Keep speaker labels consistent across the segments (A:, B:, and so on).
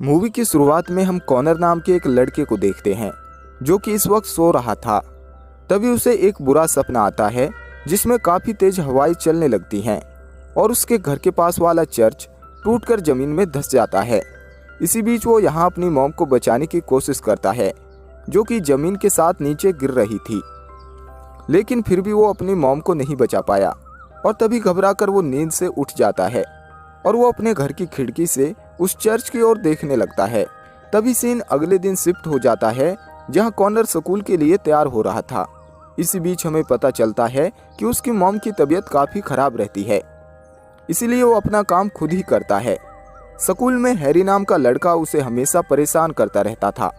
A: Movie की शुरुआत में हम कॉनर नाम के एक लड़के को देखते हैं जो कि इस वक्त सो रहा था। तभी उसे एक बुरा सपना आता है जिसमें काफ़ी तेज हवाएं चलने लगती हैं और उसके घर के पास वाला चर्च टूटकर ज़मीन में धंस जाता है। इसी बीच वो यहाँ अपनी मॉम को बचाने की कोशिश करता है जो कि ज़मीन के साथ नीचे गिर रही थी, लेकिन फिर भी वो अपनी मॉम को नहीं बचा पाया और तभी घबराकर वो नींद से उठ जाता है और वो अपने घर की खिड़की से उस चर्च की ओर देखने लगता है। तभी सीन अगले दिन शिफ्ट हो जाता है जहां कॉनर स्कूल के लिए तैयार हो रहा था। इसी बीच हमें पता चलता है कि उसकी मॉम की तबीयत काफ़ी खराब रहती है, इसीलिए वो अपना काम खुद ही करता है। स्कूल में हैरी नाम का लड़का उसे हमेशा परेशान करता रहता था।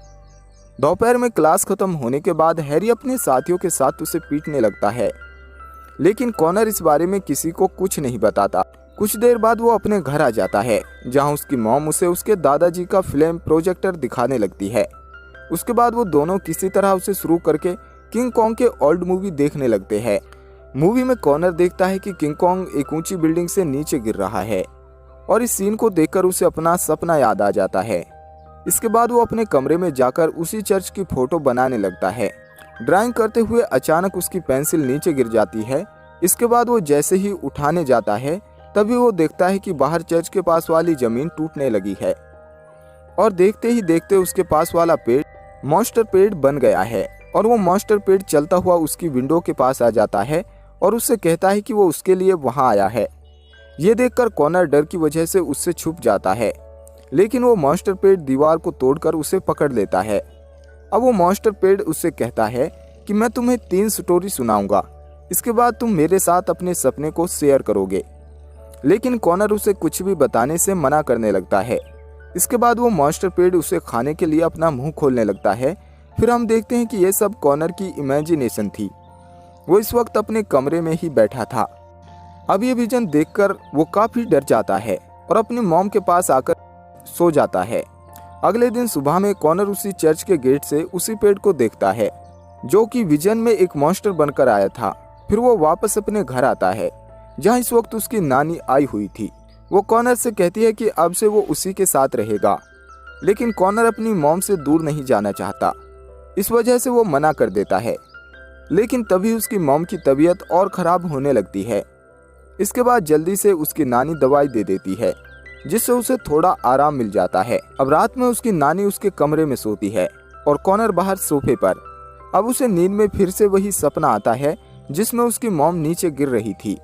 A: दोपहर में क्लास खत्म होने के बाद हैरी अपने साथियों के साथ उसे पीटने लगता है, लेकिन कॉनर इस बारे में किसी को कुछ नहीं बताता। कुछ देर बाद वो अपने घर आ जाता है जहां उसकी मॉम उसे उसके दादाजी का फिल्म प्रोजेक्टर दिखाने लगती है। उसके बाद वो दोनों किसी तरह उसे शुरू करके किंग कॉन्ग के ओल्ड मूवी देखने लगते हैं। मूवी में कॉनर देखता है कि किंग कॉन्ग एक ऊंची बिल्डिंग से नीचे गिर रहा है और इस सीन को देखकर उसे अपना सपना याद आ जाता है। इसके बाद वो अपने कमरे में जाकर उसी चर्च की फोटो बनाने लगता है। ड्राइंग करते हुए अचानक उसकी पेंसिल नीचे गिर जाती है। इसके बाद वो जैसे ही उठाने जाता है तभी वो देखता है कि बाहर चर्च के पास वाली जमीन टूटने लगी है और देखते ही देखते उसके पास वाला पेड़ मॉन्स्टर पेड़ बन गया है और वो मॉन्स्टर पेड़ चलता हुआ उसकी विंडो के पास आ जाता है और उससे कहता है कि वो उसके लिए वहां आया है। ये देखकर कॉनर डर की वजह से उससे छुप जाता है, लेकिन वो मॉन्स्टर पेड़ दीवार को तोड़कर उसे पकड़ लेता है। अब वो मॉन्स्टर पेड़ उससे कहता है कि मैं तुम्हें 3 स्टोरी सुनाऊंगा, इसके बाद तुम मेरे साथ अपने सपने को शेयर करोगे। लेकिन कॉनर उसे कुछ भी बताने से मना करने लगता है। इसके बाद वो मॉन्स्टर पेड़ उसे खाने के लिए अपना मुंह खोलने लगता है। फिर हम देखते हैं कि यह सब कॉनर की इमेजिनेशन थी। वो इस वक्त अपने कमरे में ही बैठा था। अब ये विजन देखकर वो काफी डर जाता है और अपनी मॉम के पास आकर सो जाता है। अगले दिन सुबह में कॉनर उसी चर्च के गेट से उसी पेड़ को देखता है जो कि विजन में एक मॉन्स्टर बनकर आया था। फिर वो वापस अपने घर आता है जहां इस वक्त उसकी नानी आई हुई थी। वो कॉनर से कहती है कि अब से वो उसी के साथ रहेगा, लेकिन कॉनर अपनी मॉम से दूर नहीं जाना चाहता, इस वजह से वो मना कर देता है। लेकिन तभी उसकी मॉम की तबीयत और ख़राब होने लगती है। इसके बाद जल्दी से उसकी नानी दवाई दे देती है जिससे उसे थोड़ा आराम मिल जाता है। अब रात में उसकी नानी उसके कमरे में सोती है और कॉनर बाहर सोफे पर। अब उसे नींद में फिर से वही सपना आता है जिसमें उसकी मॉम नीचे गिर रही थी।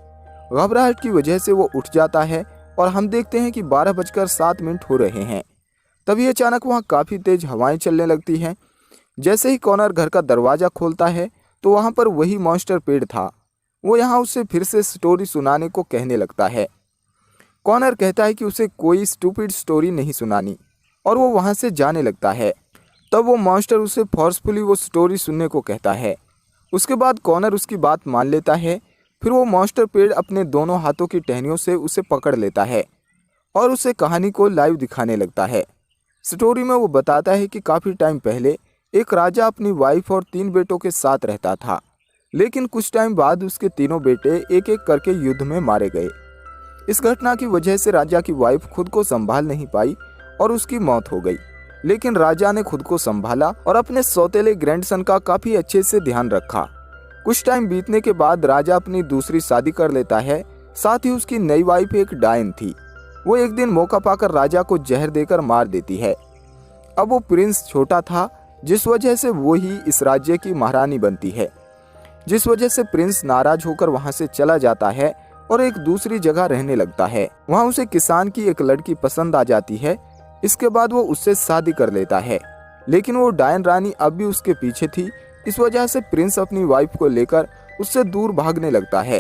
A: घबराहट की वजह से वो उठ जाता है और हम देखते हैं कि 12:07 हो रहे हैं। तभी अचानक वहाँ काफ़ी तेज हवाएं चलने लगती हैं। जैसे ही कॉनर घर का दरवाज़ा खोलता है तो वहाँ पर वही मॉन्स्टर पेड़ था। वो यहाँ उसे फिर से स्टोरी सुनाने को कहने लगता है। कॉनर कहता है कि उसे कोई स्टूपिड स्टोरी नहीं सुनानी और वो वहाँ से जाने लगता है। तब वो मॉन्स्टर उसे फोर्सफुली वो स्टोरी सुनने को कहता है। उसके बाद कॉनर उसकी बात मान लेता है। फिर वो मॉन्स्टर पेड़ अपने दोनों हाथों की टहनियों से उसे पकड़ लेता है और उसे कहानी को लाइव दिखाने लगता है। स्टोरी में वो बताता है कि काफ़ी टाइम पहले एक राजा अपनी वाइफ और 3 बेटों के साथ रहता था, लेकिन कुछ टाइम बाद उसके तीनों बेटे एक एक करके युद्ध में मारे गए। इस घटना की वजह से राजा की वाइफ खुद को संभाल नहीं पाई और उसकी मौत हो गई, लेकिन राजा ने खुद को संभाला और अपने सौतेले ग्रैंडसन का काफ़ी अच्छे से ध्यान रखा। कुछ टाइम बीतने के बाद राजा अपनी दूसरी शादी कर लेता है। साथ ही उसकी नई वाइफ एक डायन थी। वो एक दिन मौका पाकर राजा को जहर देकर मार देती है। अब वो प्रिंस छोटा था, जिस वजह से वो ही इस राज्य की महारानी बनती है, जिस वजह से प्रिंस नाराज होकर वहां से चला जाता है और एक दूसरी जगह रहने लगता है। वहां उसे किसान की एक लड़की पसंद आ जाती है। इसके बाद वो उससे शादी कर लेता है, लेकिन वो डायन रानी अब भी उसके पीछे थी। इस वजह से प्रिंस अपनी वाइफ को लेकर उससे दूर भागने लगता है।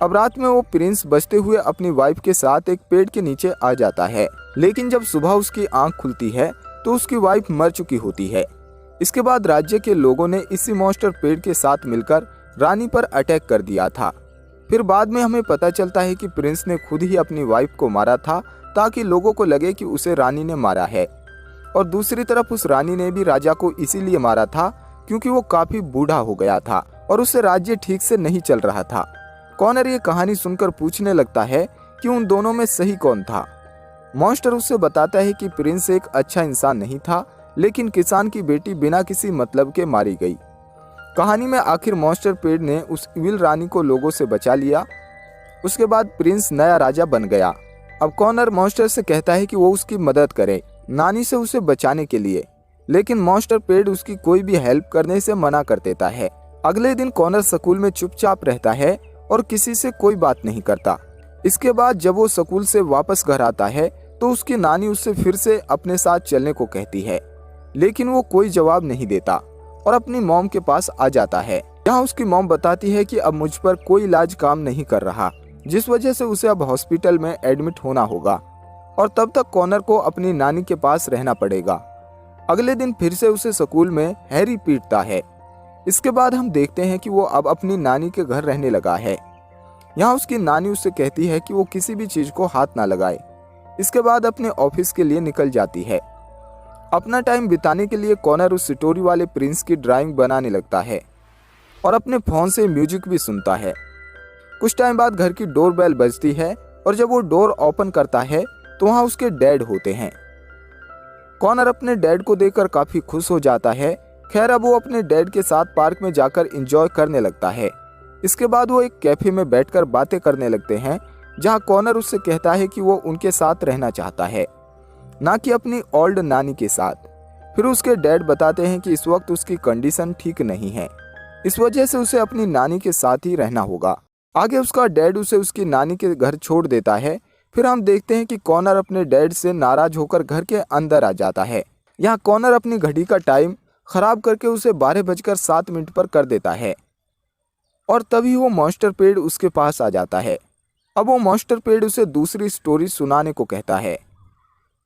A: अब रात में वो प्रिंस बचते हुए अपनी वाइफ के साथ एक पेड़ के नीचे आ जाता है, लेकिन जब सुबह उसकी आंख खुलती है तो उसकी वाइफ मर चुकी होती है। इसके बाद राज्य के लोगों ने इसी मॉन्स्टर पेड़ के साथ मिलकर रानी पर अटैक कर दिया था। फिर बाद में हमें पता चलता है कि प्रिंस ने खुद ही अपनी वाइफ को मारा था ताकि लोगों को लगे कि उसे रानी ने मारा है, और दूसरी तरफ उस रानी ने भी राजा को इसीलिए मारा था क्योंकि वो काफी बूढ़ा हो गया था और उससे राज्य ठीक से नहीं चल रहा था। कॉनर ये कहानी सुनकर पूछने लगता है कि उन दोनों में सही कौन था। मॉन्स्टर उससे बताता है कि प्रिंस एक अच्छा इंसान नहीं था, लेकिन किसान की बेटी बिना किसी मतलब के मारी गई। कहानी में आखिर मॉन्स्टर पेड़ ने उस इविल रानी को लोगों से बचा लिया। उसके बाद प्रिंस नया राजा बन गया। अब कॉनर मॉन्स्टर से कहता है कि वो उसकी मदद करे नानी से उसे बचाने के लिए, लेकिन मॉन्स्टर पेड़ उसकी कोई भी हेल्प करने से मना कर देता है। अगले दिन कॉनर स्कूल में चुपचाप रहता है और किसी से कोई बात नहीं करता। इसके बाद जब वो स्कूल से वापस घर आता है तो उसकी नानी उससे फिर से अपने साथ चलने को कहती है, लेकिन वो कोई जवाब नहीं देता और अपनी मॉम के पास आ जाता है। यहाँ उसकी मॉम बताती है कि अब मुझ पर कोई इलाज काम नहीं कर रहा, जिस वजह से उसे अब हॉस्पिटल में एडमिट होना होगा और तब तक कॉनर को अपनी नानी के पास रहना पड़ेगा। अगले दिन फिर से उसे स्कूल में हैरी पीटता है। इसके बाद हम देखते हैं कि वो अब अपनी नानी के घर रहने लगा है। यहाँ उसकी नानी उससे कहती है कि वो किसी भी चीज को हाथ ना लगाए। इसके बाद अपने ऑफिस के लिए निकल जाती है। अपना टाइम बिताने के लिए कॉनर उस स्टोरी वाले प्रिंस की ड्राइंग बनाने लगता है और अपने फोन से म्यूजिक भी सुनता है। कुछ टाइम बाद घर की डोरबेल बजती है और जब वो डोर ओपन करता है तो वहाँ उसके डैड होते हैं। कॉनर अपने डैड को देखकर काफी खुश हो जाता है। खैर अब वो अपने डैड के साथ पार्क में जाकर एंजॉय करने लगता है। इसके बाद वो एक कैफे में बैठकर बातें करने लगते हैं, जहाँ कॉनर उससे कहता है कि वो उनके साथ रहना चाहता है, ना कि अपनी ओल्ड नानी के साथ। फिर उसके डैड बताते हैं कि इस वक्त उसकी कंडीशन ठीक नहीं है, इस वजह से उसे अपनी नानी के साथ ही रहना होगा। आगे उसका डैड उसे उसकी नानी के घर छोड़ देता है। फिर हम देखते हैं कि कॉनर अपने डैड से नाराज होकर घर के अंदर आ जाता है। यहाँ कॉनर अपनी घड़ी का टाइम खराब करके उसे 12:07 पर कर देता है और तभी वो मॉन्स्टर पेड़ उसके पास आ जाता है। अब वो मॉन्स्टर पेड़ उसे दूसरी स्टोरी सुनाने को कहता है।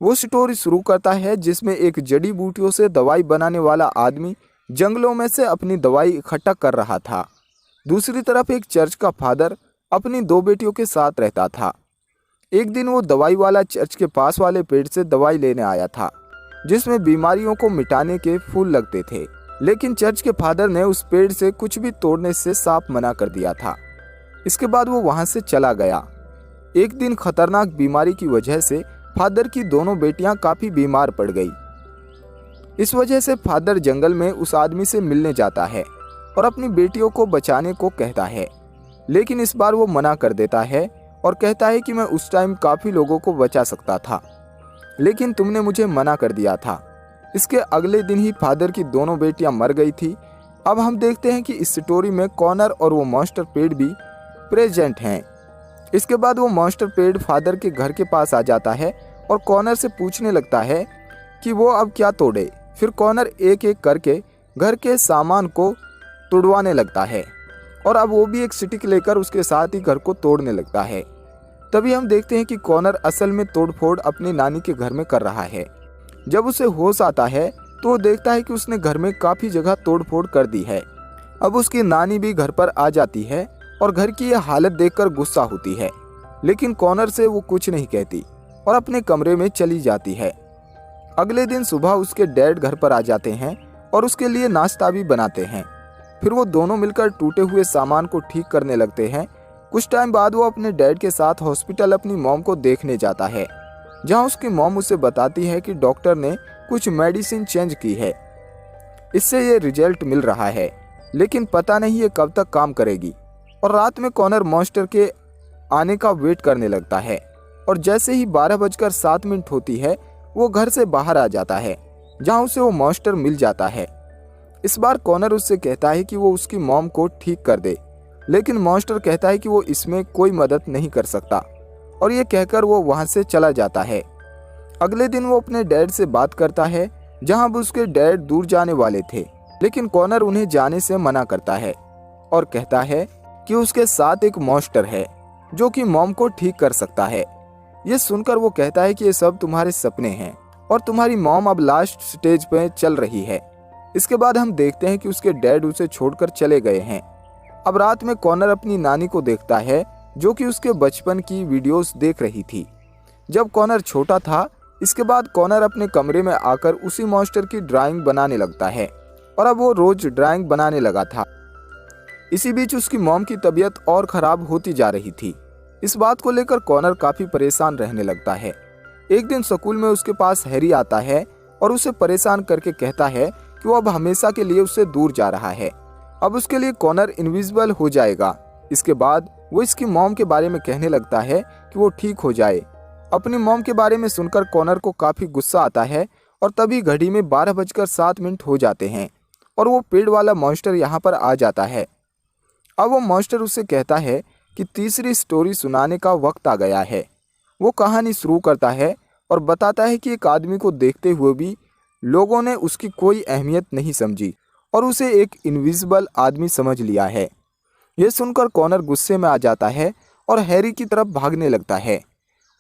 A: वो स्टोरी शुरू करता है जिसमें एक जड़ी बूटियों से दवाई बनाने वाला आदमी जंगलों में से अपनी दवाई इकट्ठा कर रहा था। दूसरी तरफ एक चर्च का फादर अपनी 2 बेटियों के साथ रहता था। एक दिन वो दवाई वाला चर्च के पास वाले पेड़ से दवाई लेने आया था, जिसमें बीमारियों को मिटाने के फूल लगते थे, लेकिन चर्च के फादर ने उस पेड़ से कुछ भी तोड़ने से साफ मना कर दिया था। इसके बाद वो वहां से चला गया। एक दिन खतरनाक बीमारी की वजह से फादर की दोनों बेटियां काफी बीमार पड़ गई। इस वजह से फादर जंगल में उस आदमी से मिलने जाता है और अपनी बेटियों को बचाने को कहता है, लेकिन इस बार वो मना कर देता है और कहता है कि मैं उस टाइम काफी लोगों को बचा सकता था, लेकिन तुमने मुझे मना कर दिया था। इसके अगले दिन ही फादर की दोनों बेटियां मर गई थी। अब हम देखते हैं कि इस स्टोरी में कॉनर और वो मॉन्स्टर पेड़ भी प्रेजेंट हैं। इसके बाद वो मॉन्स्टर पेड़ फादर के घर के पास आ जाता है और कॉनर से पूछने लगता है कि वो अब क्या तोड़े। फिर कॉनर एक एक करके घर के सामान को तोड़वाने लगता है और अब वो भी एक स्टिक लेकर उसके साथ ही घर को तोड़ने लगता है। तभी हम देखते हैं कि कॉनर असल में तोड़फोड़ अपनी नानी के घर में कर रहा है। जब उसे होश आता है तो वो देखता है कि उसने घर में काफी जगह तोड़फोड़ कर दी है। अब उसकी नानी भी घर पर आ जाती है और घर की यह हालत देखकर गुस्सा होती है, लेकिन कॉनर से वो कुछ नहीं कहती और अपने कमरे में चली जाती है। अगले दिन सुबह उसके डैड घर पर आ जाते हैं और उसके लिए नाश्ता भी बनाते हैं। फिर वो दोनों मिलकर टूटे हुए सामान को ठीक करने लगते हैं। कुछ टाइम बाद वो अपने डैड के साथ हॉस्पिटल अपनी मॉम को देखने जाता है, जहां उसकी मॉम उसे बताती है कि डॉक्टर ने कुछ मेडिसिन चेंज की है, इससे ये रिजल्ट मिल रहा है, लेकिन पता नहीं ये कब तक काम करेगी। और रात में कॉनर मॉन्स्टर के आने का वेट करने लगता है और जैसे ही 12:07 होती है वो घर से बाहर आ जाता है, जहां उसे वो मॉन्स्टर मिल जाता है। इस बार कॉनर उससे कहता है कि वो उसकी मॉम को ठीक कर दे, लेकिन मॉन्स्टर कहता है कि वो इसमें कोई मदद नहीं कर सकता और ये कहकर वो वहां से चला जाता है। अगले दिन वो अपने डैड से बात करता है, जहां अब उसके डैड दूर जाने वाले थे, लेकिन कॉनर उन्हें जाने से मना करता है और कहता है कि उसके साथ एक मॉन्स्टर है जो कि मॉम को ठीक कर सकता है। ये सुनकर वो कहता है कि ये सब तुम्हारे सपने हैं और तुम्हारी मॉम अब लास्ट स्टेज पे चल रही है। इसके बाद हम देखते हैं कि उसके डैड उसे छोड़कर चले गए हैं। अब रात में कॉनर अपनी नानी को देखता है, जो कि उसके बचपन की वीडियोस देख रही थी जब कॉनर छोटा था। इसके बाद कॉनर अपने कमरे में आकर उसी मॉन्स्टर की ड्राइंग बनाने लगता है और अब वो रोज ड्राइंग बनाने लगा था। इसी बीच उसकी मॉम की तबीयत और खराब होती जा रही थी। इस बात को लेकर कॉनर काफी परेशान रहने लगता है। एक दिन स्कूल में उसके पास हैरी आता है और उसे परेशान करके कहता है कि वो अब हमेशा के लिए उससे दूर जा रहा है। अब उसके लिए कॉनर इनविजिबल हो जाएगा। इसके बाद वो इसकी मॉम के बारे में कहने लगता है कि वो ठीक हो जाए। अपनी मॉम के बारे में सुनकर कॉनर को काफी गुस्सा आता है और तभी घड़ी में 12:07 हो जाते हैं और वो पेड़ वाला मॉन्स्टर यहाँ पर आ जाता है। अब वो मॉन्स्टर उससे कहता है कि तीसरी स्टोरी सुनाने का वक्त आ गया है। वो कहानी शुरू करता है और बताता है कि एक आदमी को देखते हुए भी लोगों ने उसकी कोई अहमियत नहीं समझी और उसे एक इनविजिबल आदमी समझ लिया है। ये सुनकर कॉनर गुस्से में आ जाता है और हैरी की तरफ भागने लगता है।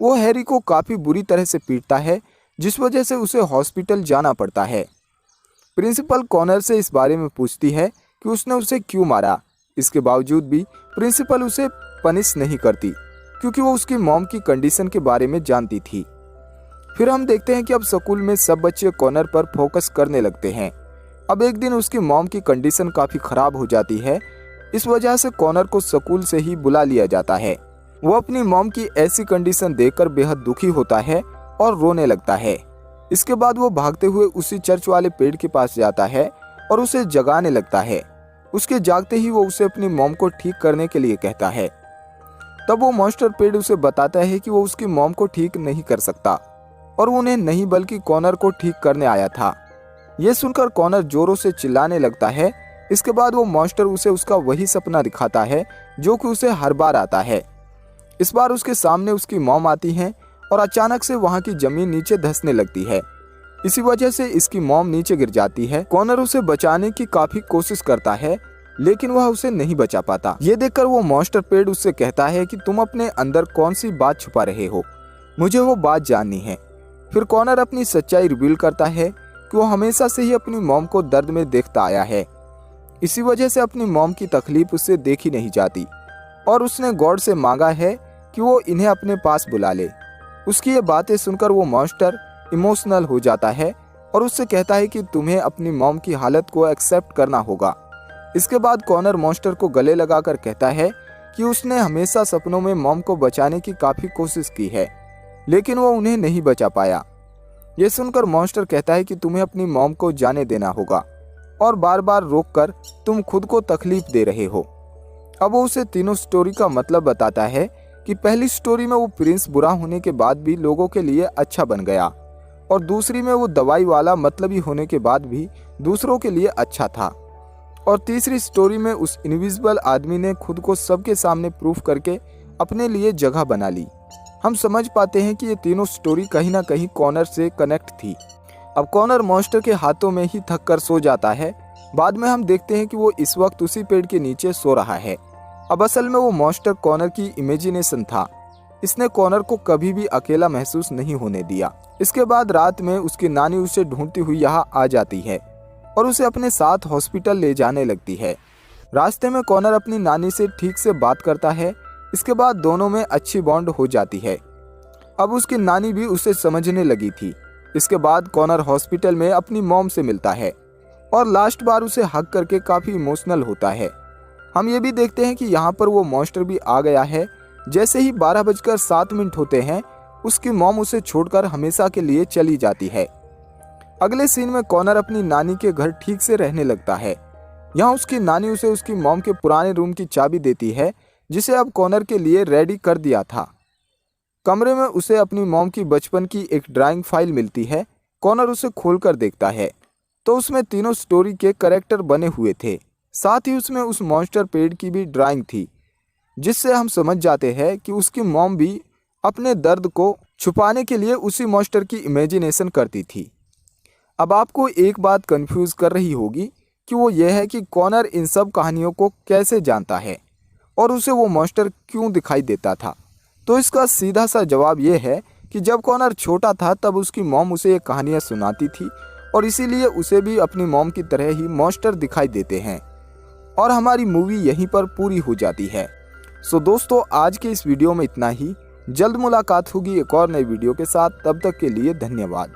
A: वो हैरी को काफ़ी बुरी तरह से पीटता है, जिस वजह से उसे हॉस्पिटल जाना पड़ता है। प्रिंसिपल कॉनर से इस बारे में पूछती है कि उसने उसे क्यों मारा। इसके बावजूद भी प्रिंसिपल उसे पनिश नहीं करती, क्योंकि वो उसकी मॉम की कंडीशन के बारे में जानती थी। फिर हम देखते हैं कि अब स्कूल में सब बच्चे कॉनर पर फोकस करने लगते हैं। अब एक दिन उसकी मॉम की कंडीशन काफ़ी ख़राब हो जाती है। इस वजह से कॉनर को स्कूल से ही बुला लिया जाता है। वो अपनी मॉम की ऐसी कंडीशन देखकर बेहद दुखी होता है और रोने लगता है। इसके बाद वो भागते हुए उसी चर्च वाले पेड़ के पास जाता है और उसे जगाने लगता है। उसके जागते ही वो उसे अपनी मॉम को ठीक करने के लिए कहता है। तब वो मॉन्स्टर पेड़ उसे बताता है कि वो उसकी मॉम को ठीक नहीं कर सकता और उन्हें नहीं बल्कि कॉनर को ठीक करने आया था। ये सुनकर कॉनर जोरों से चिल्लाने लगता है। इसके बाद वो मॉन्स्टर उसे उसका वही सपना दिखाता है जो कि उसे हर बार आता है। इस बार उसके सामने उसकी मॉम आती है और अचानक से वहाँ की जमीन नीचे धंसने लगती है। इसी वजह से इसकी मॉम नीचे गिर जाती है। कॉनर उसे बचाने की काफी कोशिश करता है, लेकिन वह उसे नहीं बचा पाता। ये देखकर वो मॉन्स्टर पेड़ उससे कहता है कि तुम अपने अंदर कौन सी बात छुपा रहे हो, मुझे वो बात जाननी है। फिर कॉनर अपनी सच्चाई रिवील करता है कि वो हमेशा से ही अपनी मॉम को दर्द में देखता आया है। इसी वजह से अपनी मॉम की तकलीफ उससे देखी नहीं जाती और उसने गॉड से मांगा है कि वो इन्हें अपने पास बुला ले। उसकी ये बातें सुनकर वो मॉन्स्टर इमोशनल हो जाता है और उससे कहता है कि तुम्हें अपनी मॉम की हालत को एक्सेप्ट करना होगा। इसके बाद कॉनर मॉन्स्टर को गले लगाकर कहता है कि उसने हमेशा सपनों में मॉम को बचाने की काफ़ी कोशिश की है, लेकिन वो उन्हें नहीं बचा पाया। ये सुनकर मॉन्स्टर कहता है कि तुम्हें अपनी मॉम को जाने देना होगा और बार बार रोककर तुम खुद को तकलीफ दे रहे हो। अब वो उसे तीनों स्टोरी का मतलब बताता है कि पहली स्टोरी में वो प्रिंस बुरा होने के बाद भी लोगों के लिए अच्छा बन गया और दूसरी में वो दवाई वाला मतलबी होने के बाद भी दूसरों के लिए अच्छा था और तीसरी स्टोरी में उस इनविजिबल आदमी ने खुद को सबके सामने प्रूफ करके अपने लिए जगह बना ली। हम समझ पाते हैं कि ये तीनों स्टोरी कहीं ना कहीं कॉनर से कनेक्ट थी। अब कॉनर मॉन्स्टर के हाथों में ही थक कर सो जाता है। बाद में हम देखते हैं कि वो इस वक्त उसी पेड़ के नीचे सो रहा है। अब असल में वो मॉन्स्टर कॉनर की इमेजिनेशन था। इसने कॉनर को कभी भी अकेला महसूस नहीं होने दिया। इसके बाद रात में उसकी नानी उसे ढूंढती हुई यहाँ आ जाती है और उसे अपने साथ हॉस्पिटल ले जाने लगती है। रास्ते में कॉनर अपनी नानी से ठीक से बात करता है। इसके बाद दोनों में अच्छी बॉन्ड हो जाती है। अब उसकी नानी भी उसे समझने लगी थी। इसके बाद कॉनर हॉस्पिटल में अपनी मॉम से मिलता है और लास्ट बार उसे हग करके काफ़ी इमोशनल होता है। हम ये भी देखते हैं कि यहाँ पर वो मॉन्स्टर भी आ गया है। जैसे ही 12:07 होते हैं, उसकी मॉम उसे छोड़कर हमेशा के लिए चली जाती है। अगले सीन में कॉनर अपनी नानी के घर ठीक से रहने लगता है। यहाँ उसकी नानी उसे उसकी मॉम के पुराने रूम की चाबी देती है, जिसे अब कॉनर के लिए रेडी कर दिया था। कमरे में उसे अपनी मॉम की बचपन की एक ड्राइंग फाइल मिलती है। कॉनर उसे खोलकर देखता है तो उसमें तीनों स्टोरी के कैरेक्टर बने हुए थे। साथ ही उसमें उस मॉन्स्टर पेड़ की भी ड्राइंग थी, जिससे हम समझ जाते हैं कि उसकी मॉम भी अपने दर्द को छुपाने के लिए उसी मॉन्स्टर की इमेजिनेशन करती थी। अब आपको एक बात कंफ्यूज कर रही होगी कि वो ये है कि कॉनर इन सब कहानियों को कैसे जानता है और उसे वो मॉन्स्टर क्यों दिखाई देता था। तो इसका सीधा सा जवाब ये है कि जब कॉनर छोटा था तब उसकी मॉम उसे ये कहानियाँ सुनाती थी और इसीलिए उसे भी अपनी मॉम की तरह ही मॉन्स्टर दिखाई देते हैं। और हमारी मूवी यहीं पर पूरी हो जाती है। सो दोस्तों, आज के इस वीडियो में इतना ही। जल्द मुलाकात होगी एक और नई वीडियो के साथ। तब तक के लिए धन्यवाद।